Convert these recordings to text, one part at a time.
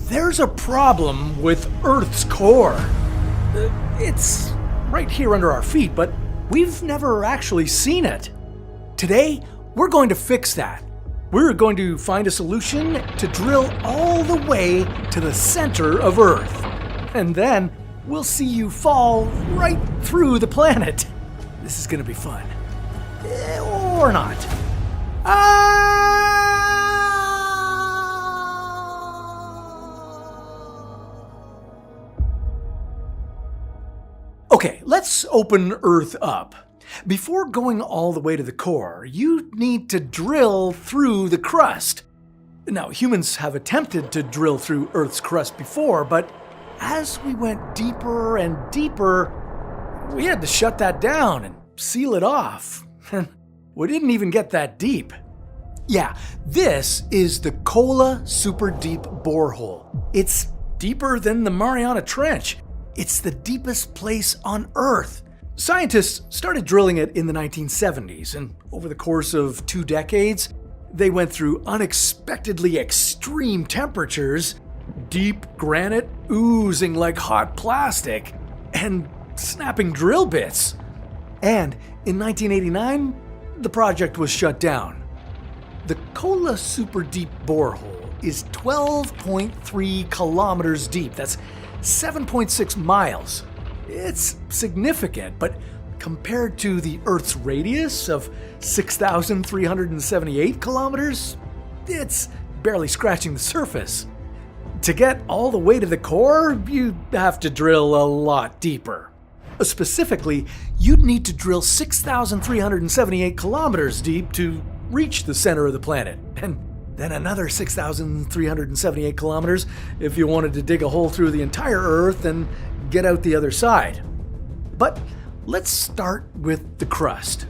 There's a problem with Earth's core. It's right here under our feet, but we've never actually seen it. Today, we're going to fix that. We're going to find a solution to drill all the way to the center of Earth. And then we'll see you fall right through the planet. This is going to be fun. Or not. Okay, let's open Earth up. Before going all the way to the core, you need to drill through the crust. Now, humans have attempted to drill through Earth's crust before, but as we went deeper and deeper, we had to shut that down and seal it off. We didn't even get that deep. Yeah, this is the Kola Super Deep Borehole. It's deeper than the Mariana Trench. It's the deepest place on Earth. Scientists started drilling it in the 1970s, and over the course of 2 decades, they went through unexpectedly extreme temperatures, deep granite oozing like hot plastic, and snapping drill bits. And in 1989, the project was shut down. The Kola Super Deep Borehole is 12.3 kilometers deep. That's 7.6 miles. It's significant, but compared to the Earth's radius of 6,378 kilometers, it's barely scratching the surface. To get all the way to the core, you have to drill a lot deeper. Specifically, you'd need to drill 6,378 kilometers deep to reach the center of the planet, and then another 6,378 kilometers if you wanted to dig a hole through the entire Earth and get out the other side. But let's start with the crust.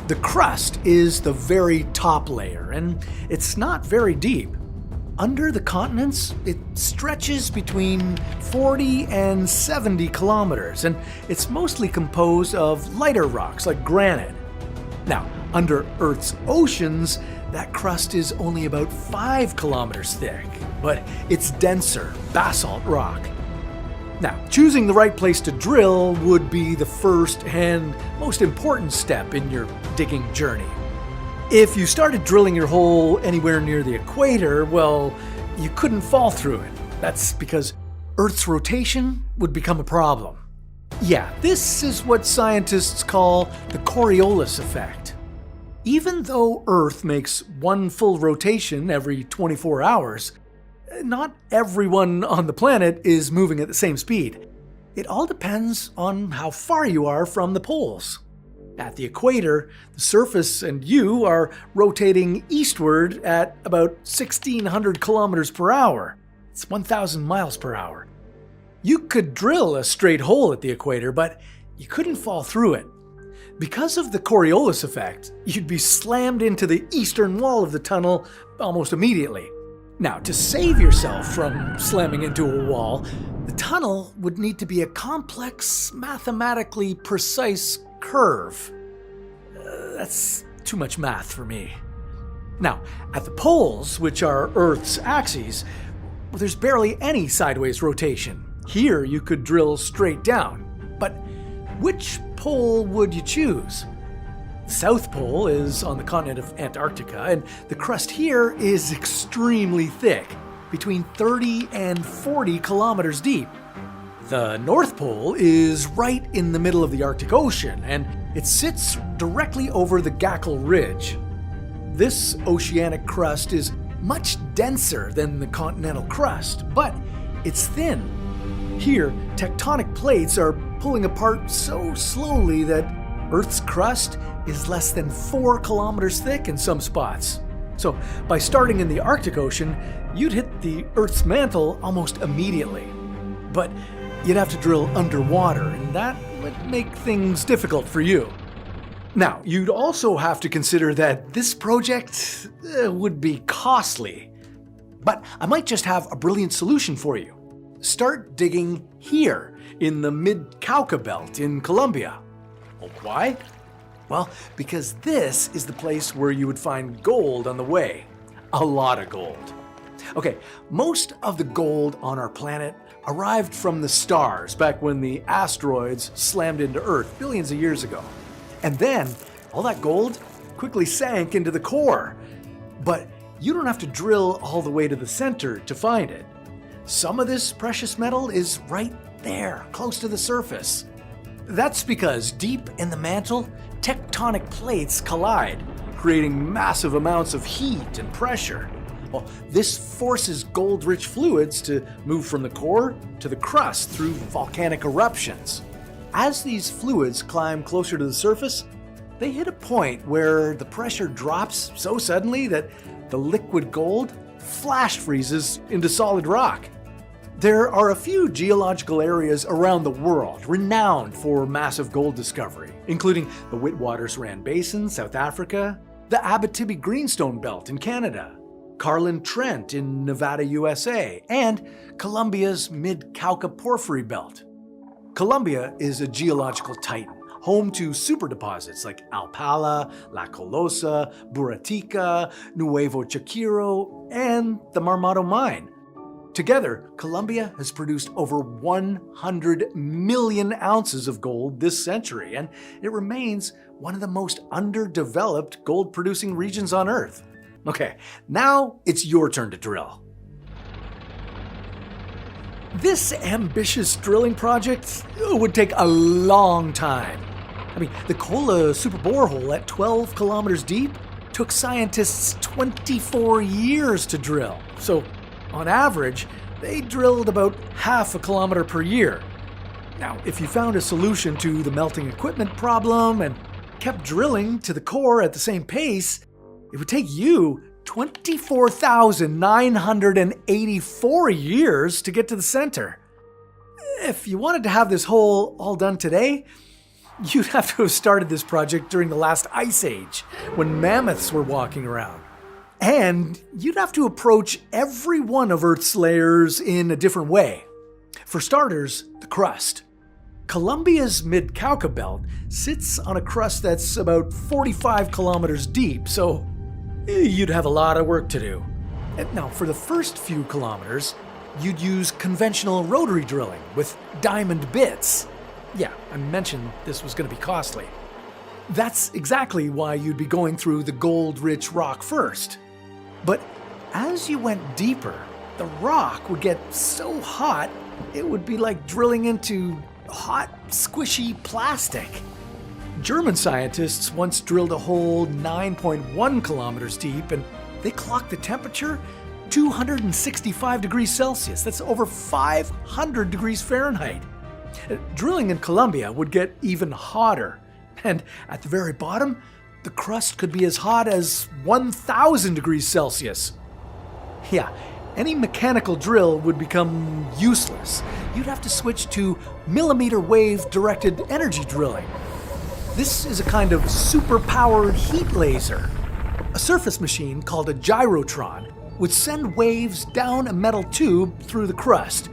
The crust is the very top layer, and it's not very deep. Under the continents, it stretches between 40 and 70 kilometers, and it's mostly composed of lighter rocks like granite. Now, under Earth's oceans, that crust is only about 5 kilometers thick, but it's denser basalt rock. Now, choosing the right place to drill would be the first and most important step in your digging journey. If you started drilling your hole anywhere near the equator, well, you couldn't fall through it. That's because Earth's rotation would become a problem. Yeah, this is what scientists call the Coriolis effect. Even though Earth makes one full rotation every 24 hours, not everyone on the planet is moving at the same speed. It all depends on how far you are from the poles. At the equator, the surface and you are rotating eastward at about 1,600 kilometers per hour. It's 1,000 miles per hour. You could drill a straight hole at the equator, but you couldn't fall through it. Because of the Coriolis effect, you'd be slammed into the eastern wall of the tunnel almost immediately. Now, to save yourself from slamming into a wall, the tunnel would need to be a complex, mathematically precise curve. That's too much math for me. Now, at the poles, which are Earth's axes, there's barely any sideways rotation. Here, you could drill straight down. But which pole would you choose? The South Pole is on the continent of Antarctica, and the crust here is extremely thick, between 30 and 40 kilometers deep. The North Pole is right in the middle of the Arctic Ocean, and it sits directly over the Gackel Ridge. This oceanic crust is much denser than the continental crust, but it's thin. Here, tectonic plates are pulling apart so slowly that Earth's crust is less than 4 kilometers thick in some spots. So, by starting in the Arctic Ocean, you'd hit the Earth's mantle almost immediately. But you'd have to drill underwater, and that would make things difficult for you. Now, you'd also have to consider that this project would be costly. But I might just have a brilliant solution for you. Start digging here, in the Mid-Cauca Belt in Colombia. Why? Well, because this is the place where you would find gold on the way. A lot of gold. Okay, most of the gold on our planet arrived from the stars back when the asteroids slammed into Earth billions of years ago. And then, all that gold quickly sank into the core. But you don't have to drill all the way to the center to find it. Some of this precious metal is right there, close to the surface. That's because deep in the mantle, tectonic plates collide, creating massive amounts of heat and pressure. Well, this forces gold-rich fluids to move from the core to the crust through volcanic eruptions. As these fluids climb closer to the surface, they hit a point where the pressure drops so suddenly that the liquid gold flash freezes into solid rock. There are a few geological areas around the world renowned for massive gold discovery, including the Witwatersrand Basin, South Africa, the Abitibi Greenstone Belt in Canada, Carlin Trent in Nevada, USA, and Colombia's Mid-Cauca Porphyry Belt. Colombia is a geological titan, home to superdeposits like Alpala, La Colosa, Buratica, Nuevo Chirquiro, and the Marmato Mine. Together, Colombia has produced over 100 million ounces of gold this century, and it remains one of the most underdeveloped gold-producing regions on Earth. Okay, now it's your turn to drill. This ambitious drilling project would take a long time. I mean, the Kola super borehole at 12 kilometers deep took scientists 24 years to drill. So, on average, they drilled about half a kilometer per year. Now, if you found a solution to the melting equipment problem and kept drilling to the core at the same pace, it would take you 24,984 years to get to the center. If you wanted to have this hole all done today, you'd have to have started this project during the last ice age, when mammoths were walking around. And you'd have to approach every one of Earth's layers in a different way. For starters, the crust. Colombia's Mid-Cauca Belt sits on a crust that's about 45 kilometers deep, so you'd have a lot of work to do. Now, for the first few kilometers, you'd use conventional rotary drilling with diamond bits. Yeah, I mentioned this was going to be costly. That's exactly why you'd be going through the gold-rich rock first. But as you went deeper, the rock would get so hot, it would be like drilling into hot, squishy plastic. German scientists once drilled a hole 9.1 kilometers deep, and they clocked the temperature 265 degrees Celsius. That's over 500 degrees Fahrenheit. Drilling in Colombia would get even hotter. And at the very bottom, the crust could be as hot as 1,000 degrees Celsius. Yeah, any mechanical drill would become useless. You'd have to switch to millimeter wave directed energy drilling. This is a kind of super-powered heat laser. A surface machine called a gyrotron would send waves down a metal tube through the crust.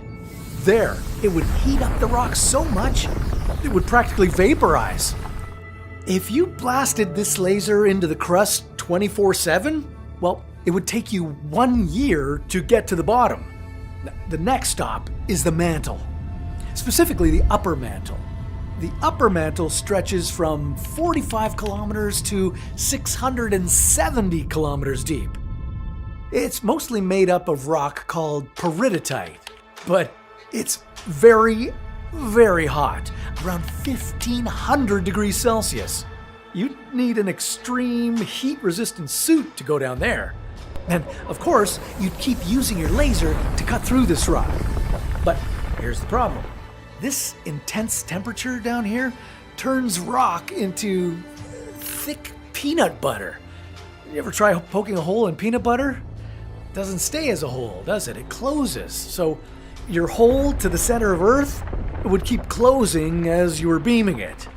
There, it would heat up the rock so much, it would practically vaporize. If you blasted this laser into the crust 24/7, well, it would take you 1 year to get to the bottom. The next stop is the mantle, specifically the upper mantle. The upper mantle stretches from 45 kilometers to 670 kilometers deep. It's mostly made up of rock called peridotite, but it's very, very hot, around 1,500 degrees Celsius. You'd need an extreme heat-resistant suit to go down there. And, of course, you'd keep using your laser to cut through this rock. But here's the problem. This intense temperature down here turns rock into thick peanut butter. You ever try poking a hole in peanut butter? It doesn't stay as a hole, does it? It closes. So your hole to the center of Earth would keep closing as you were beaming it.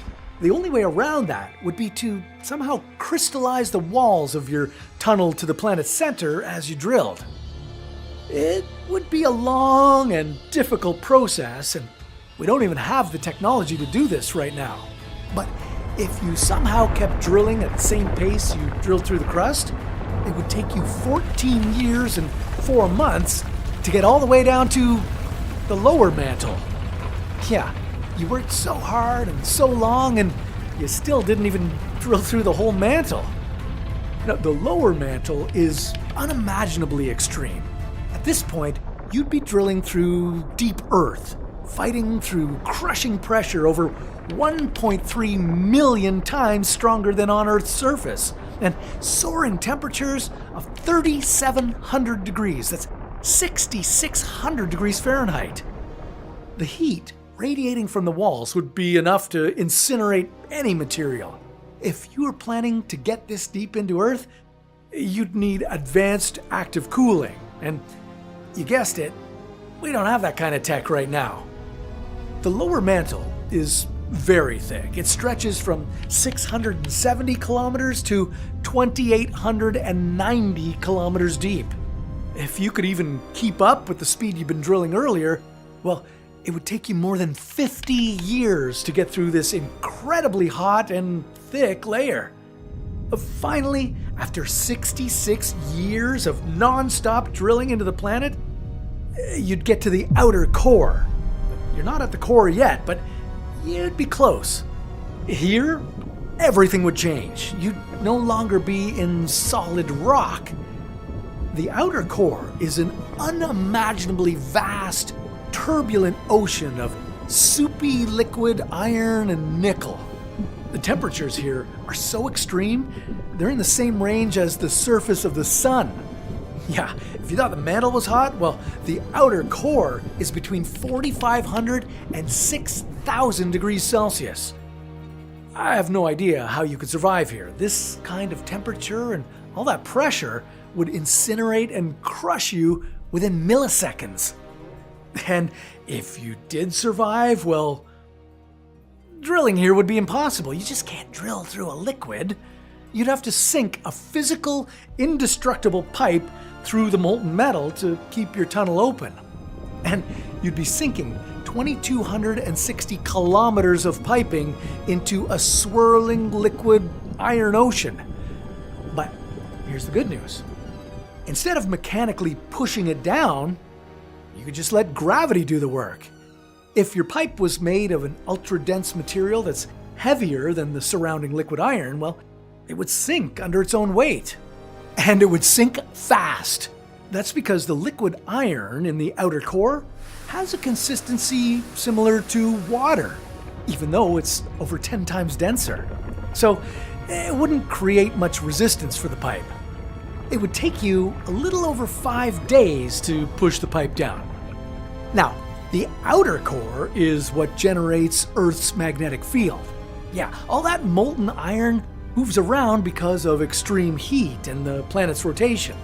The only way around that would be to somehow crystallize the walls of your tunnel to the planet's center as you drilled. It would be a long and difficult process, and we don't even have the technology to do this right now. But if you somehow kept drilling at the same pace you drilled through the crust, it would take you 14 years and 4 months to get all the way down to the lower mantle. Yeah, you worked so hard and so long, and you still didn't even drill through the whole mantle. Now, the lower mantle is unimaginably extreme. At this point, you'd be drilling through deep earth, fighting through crushing pressure over 1.3 million times stronger than on Earth's surface, and soaring temperatures of 3,700 degrees. That's 6,600 degrees Fahrenheit. The heat radiating from the walls would be enough to incinerate any material. If you were planning to get this deep into Earth, you'd need advanced active cooling. And you guessed it, we don't have that kind of tech right now. The lower mantle is very thick. It stretches from 670 kilometers to 2,890 kilometers deep. If you could even keep up with the speed you've been drilling earlier, well, it would take you more than 50 years to get through this incredibly hot and thick layer. Finally, after 66 years of non-stop drilling into the planet, you'd get to the outer core. You're not at the core yet, but you'd be close. Here, everything would change. You'd no longer be in solid rock. The outer core is an unimaginably vast, turbulent ocean of soupy liquid iron and nickel. The temperatures here are so extreme, they're in the same range as the surface of the sun. Yeah, if you thought the mantle was hot, well, the outer core is between 4,500 and 6,000 degrees Celsius. I have no idea how you could survive here. This kind of temperature and all that pressure would incinerate and crush you within milliseconds. And if you did survive, well, drilling here would be impossible. You just can't drill through a liquid. You'd have to sink a physical, indestructible pipe through the molten metal to keep your tunnel open. And you'd be sinking 2,260 kilometers of piping into a swirling liquid iron ocean. But here's the good news. Instead of mechanically pushing it down, you could just let gravity do the work. If your pipe was made of an ultra-dense material that's heavier than the surrounding liquid iron, well, it would sink under its own weight. And it would sink fast. That's because the liquid iron in the outer core has a consistency similar to water, even though it's over 10 times denser. So it wouldn't create much resistance for the pipe. It would take you a little over 5 days to push the pipe down. Now, the outer core is what generates Earth's magnetic field. Yeah, all that molten iron moves around because of extreme heat and the planet's rotation.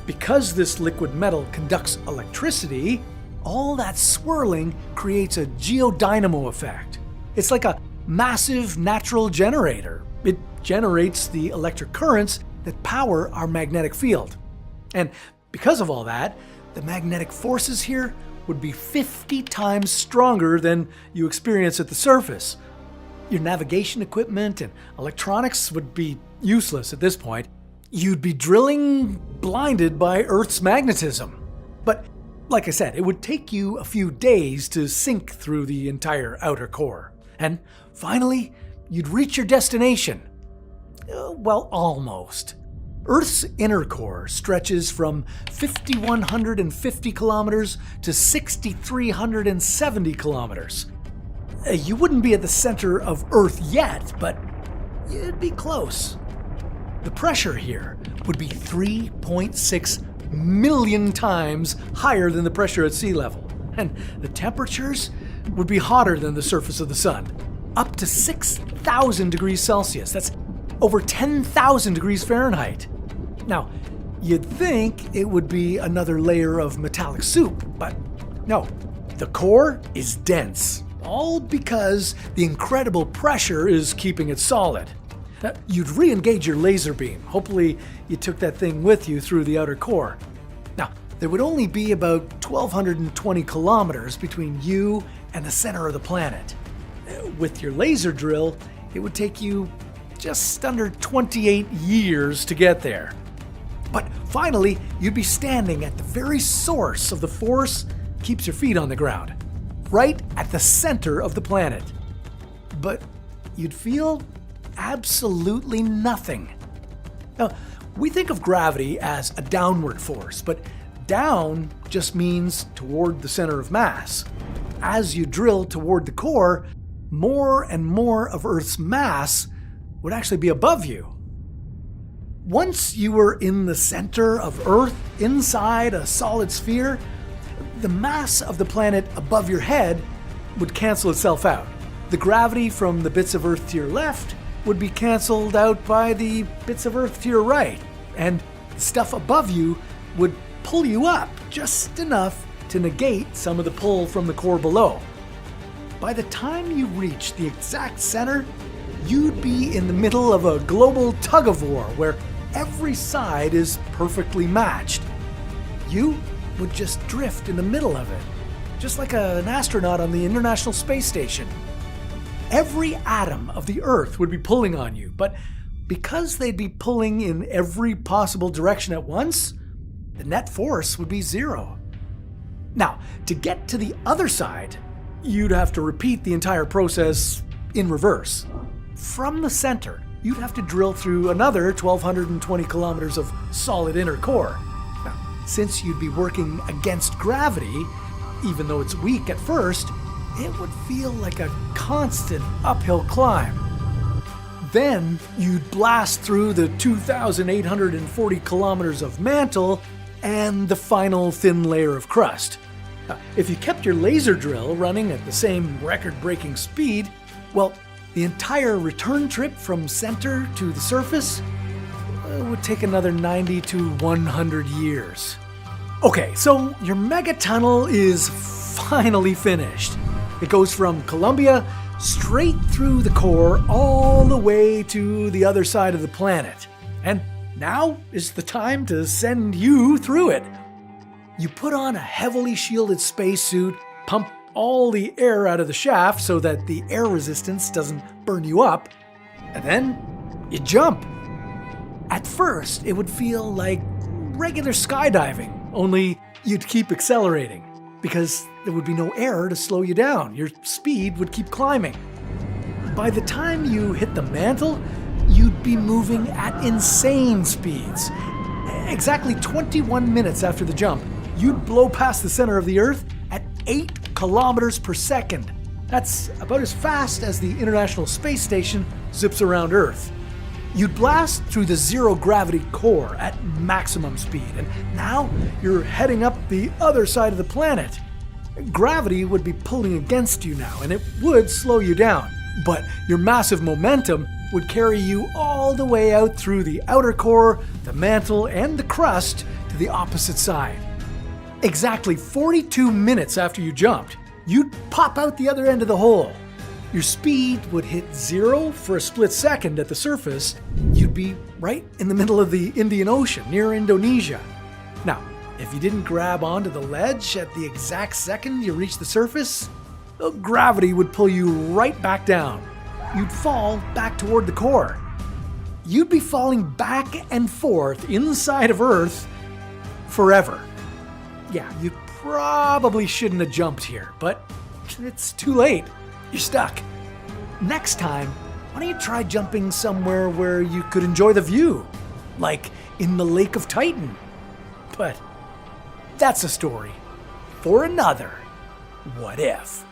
Because this liquid metal conducts electricity, all that swirling creates a geodynamo effect. It's like a massive natural generator. It generates the electric currents that power our magnetic field. And because of all that, the magnetic forces here would be 50 times stronger than you experience at the surface. Your navigation equipment and electronics would be useless at this point. You'd be drilling blinded by Earth's magnetism. But like I said, it would take you a few days to sink through the entire outer core. And finally, you'd reach your destination. Well, almost. Earth's inner core stretches from 5,150 kilometers to 6,370 kilometers. You wouldn't be at the center of Earth yet, but you'd be close. The pressure here would be 3.6 million times higher than the pressure at sea level, and the temperatures would be hotter than the surface of the sun, up to 6,000 degrees Celsius. That's over 10,000 degrees Fahrenheit. Now, you'd think it would be another layer of metallic soup, but no, the core is dense, all because the incredible pressure is keeping it solid. You'd re-engage your laser beam. Hopefully you took that thing with you through the outer core. Now, there would only be about 1,220 kilometers between you and the center of the planet. With your laser drill, it would take you just under 28 years to get there. But finally, you'd be standing at the very source of the force keeps your feet on the ground, right at the center of the planet. But you'd feel absolutely nothing. Now, we think of gravity as a downward force, but down just means toward the center of mass. As you drill toward the core, more and more of Earth's mass would actually be above you. Once you were in the center of Earth, inside a solid sphere, the mass of the planet above your head would cancel itself out. The gravity from the bits of Earth to your left would be canceled out by the bits of Earth to your right, and the stuff above you would pull you up just enough to negate some of the pull from the core below. By the time you reach the exact center, you'd be in the middle of a global tug-of-war where every side is perfectly matched. You would just drift in the middle of it, just like an astronaut on the International Space Station. Every atom of the Earth would be pulling on you, but because they'd be pulling in every possible direction at once, the net force would be zero. Now, to get to the other side, you'd have to repeat the entire process in reverse. From the center, you'd have to drill through another 1,220 kilometers of solid inner core. Now, since you'd be working against gravity, even though it's weak at first, it would feel like a constant uphill climb. Then you'd blast through the 2,840 kilometers of mantle and the final thin layer of crust. If you kept your laser drill running at the same record-breaking speed, well, the entire return trip from center to the surface would take another 90 to 100 years. Okay, so your megatunnel is finally finished. It goes from Columbia straight through the core all the way to the other side of the planet. And now is the time to send you through it. You put on a heavily shielded spacesuit, pump all the air out of the shaft so that the air resistance doesn't burn you up, and then you jump. At first, it would feel like regular skydiving, only you'd keep accelerating because there would be no air to slow you down. Your speed would keep climbing. By the time you hit the mantle, you'd be moving at insane speeds. Exactly 21 minutes after the jump, you'd blow past the center of the Earth at 8 kilometers per second. That's about as fast as the International Space Station zips around Earth. You'd blast through the zero-gravity core at maximum speed, and now you're heading up the other side of the planet. Gravity would be pulling against you now, and it would slow you down. But your massive momentum would carry you all the way out through the outer core, the mantle, and the crust to the opposite side. Exactly 42 minutes after you jumped, you'd pop out the other end of the hole. Your speed would hit zero for a split second at the surface. You'd be right in the middle of the Indian Ocean, near Indonesia. Now, if you didn't grab onto the ledge at the exact second you reached the surface, gravity would pull you right back down. You'd fall back toward the core. You'd be falling back and forth inside of Earth forever. Yeah, you probably shouldn't have jumped here, but it's too late. You're stuck. Next time, why don't you try jumping somewhere where you could enjoy the view, like in the Lake of Titan? But that's a story for another What If.